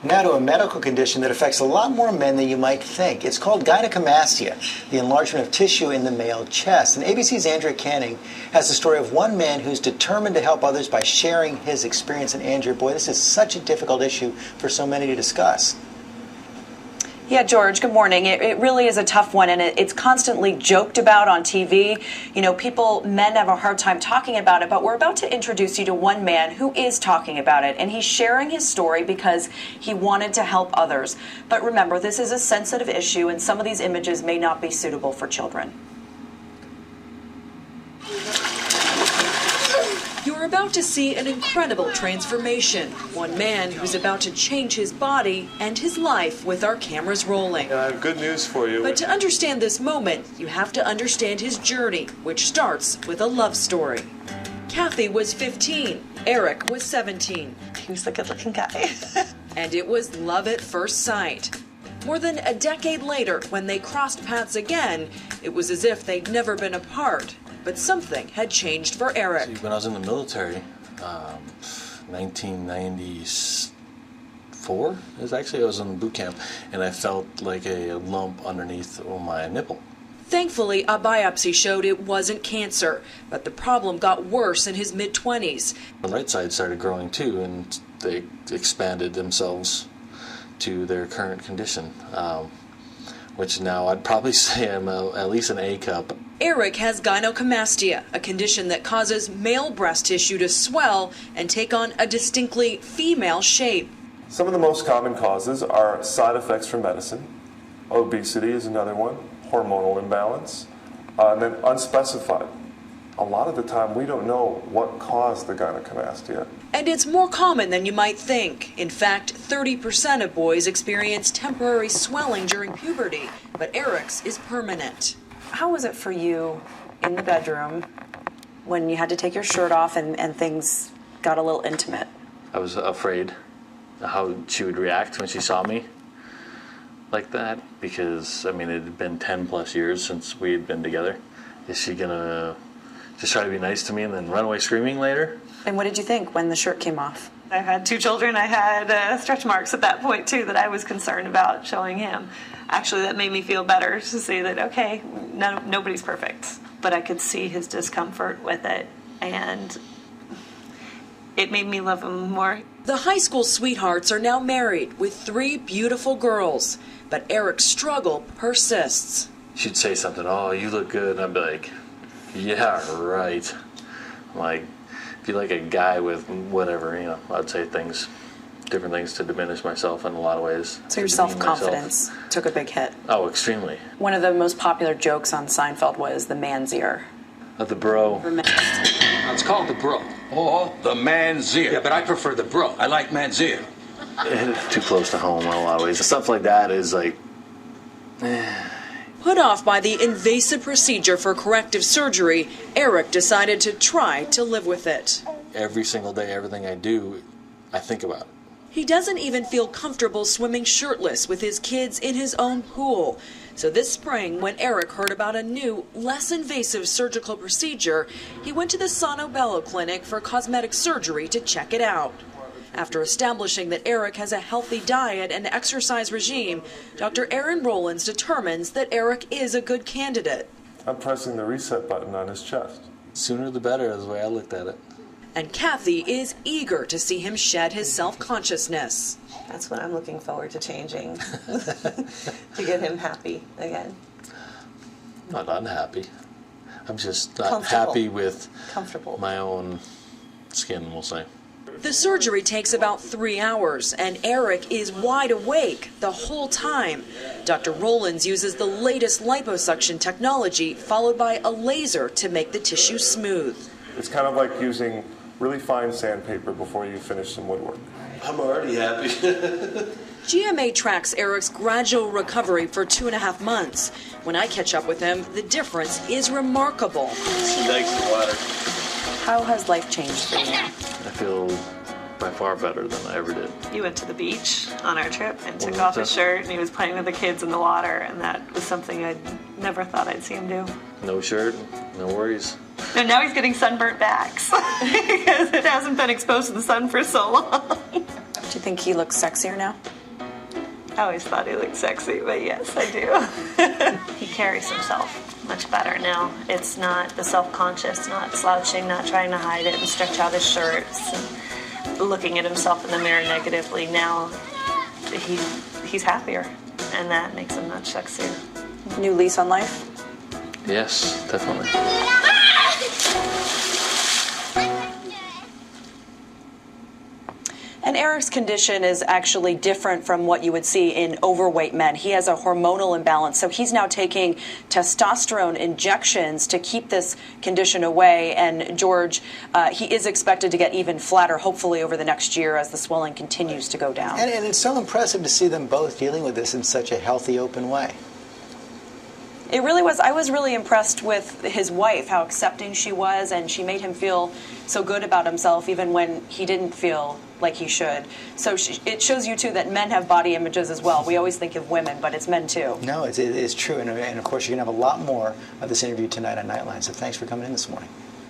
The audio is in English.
Now to a medical condition that affects a lot more men than you might think. It's called gynecomastia, the enlargement of tissue in the male chest. And ABC's Andrea Canning has the story of one man who's determined to help others by sharing his experience. And Andrea, boy, this is such a difficult issue for so many to discuss. Yeah, George, good morning. It really is a tough one, and it's constantly joked about on TV. You know, men have a hard time talking about it, but we're about to introduce you to one man who is talking about it, and he's sharing his story because he wanted to help others. But remember, this is a sensitive issue, and some of these images may not be suitable for children. You're about to see an incredible transformation. One man who's about to change his body and his life with our cameras rolling. I have good news for you. But to understand this moment, you have to understand his journey, which starts with a love story. Kathy was 15. Eric was 17. He was a good-looking guy. And it was love at first sight. More than a decade later, when they crossed paths again, it was as if they'd never been apart. But something had changed for Eric. See, when I was in the military, 1994 I was in boot camp, and I felt like a lump underneath my nipple. Thankfully, a biopsy showed it wasn't cancer, but the problem got worse in his mid-20s. The right side started growing too, and they expanded themselves to their current condition, which now I'd probably say I'm at least an A cup. Eric has gynecomastia, a condition that causes male breast tissue to swell and take on a distinctly female shape. Some of the most common causes are side effects from medicine. Obesity is another one, hormonal imbalance, and then unspecified. A lot of the time we don't know what caused the gynecomastia. And it's more common than you might think. In fact, 30% of boys experience temporary swelling during puberty, but Eric's is permanent. How was it for you in the bedroom when you had to take your shirt off and things got a little intimate? I was afraid how she would react when she saw me like that, because, I mean, it had been 10 plus years since we had been together. Is she gonna just try to be nice to me and then run away screaming later? And what did you think when the shirt came off? I had 2 children. I had stretch marks at that point, too, that I was concerned about showing him. Actually, that made me feel better to see that, okay, nobody's perfect. But I could see his discomfort with it, and it made me love him more. The high school sweethearts are now married with 3 beautiful girls, but Eric's struggle persists. She'd say something, "Oh, you look good," and I'd be like, "Yeah, right." Like, if you like a guy with whatever, you know, I'd say different things to diminish myself in a lot of ways. So your self-confidence took a big hit. Oh, extremely. One of the most popular jokes on Seinfeld was the man's ear. The bro. It's called the bro. Or the man's ear. Yeah, but I prefer the bro. I like man's ear. It's too close to home in a lot of ways. Stuff like that is like... Put off by the invasive procedure for corrective surgery, Eric decided to try to live with it. Every single day, everything I do, I think about it. He doesn't even feel comfortable swimming shirtless with his kids in his own pool. So this spring, when Eric heard about a new, less invasive surgical procedure, he went to the Sono Bello clinic for cosmetic surgery to check it out. After establishing that Eric has a healthy diet and exercise regime, Dr. Aaron Rollins determines that Eric is a good candidate. I'm pressing the reset button on his chest. Sooner the better is the way I looked at it. And Kathy is eager to see him shed his self-consciousness. That's what I'm looking forward to changing, to get him happy again. Not unhappy. I'm just not happy with my own skin, we'll say. The surgery takes about 3 hours, and Eric is wide awake the whole time. Dr. Rollins uses the latest liposuction technology, followed by a laser to make the tissue smooth. It's kind of like using really fine sandpaper before you finish some woodwork. I'm already happy. GMA tracks Eric's gradual recovery for 2.5 months. When I catch up with him, the difference is remarkable. She likes the water. How has life changed for you? I feel by far better than I ever did. He went to the beach on our trip and took off his shirt, and he was playing with the kids in the water, and that was something I never thought I'd see him do. No shirt, no worries. And now he's getting sunburnt backs because it hasn't been exposed to the sun for so long. Do you you think he looks sexier now? I always thought he looked sexy, but yes, I do. He carries himself much better now. It's not the self-conscious, not slouching, not trying to hide it and stretch out his shirts and looking at himself in the mirror negatively. Now he's happier, and that makes him much sexier. New lease on life? Yes, definitely. And Eric's condition is actually different from what you would see in overweight men. He has a hormonal imbalance, so he's now taking testosterone injections to keep this condition away. And George, he is expected to get even flatter, hopefully over the next year as the swelling continues to go down. And it's so impressive to see them both dealing with this in such a healthy, open way. It really was. I was really impressed with his wife, how accepting she was, and she made him feel so good about himself even when he didn't feel like he should. So it shows you, too, that men have body images as well. We always think of women, but it's men, too. No, it's true. And of course, you're going to have a lot more of this interview tonight on Nightline. So thanks for coming in this morning.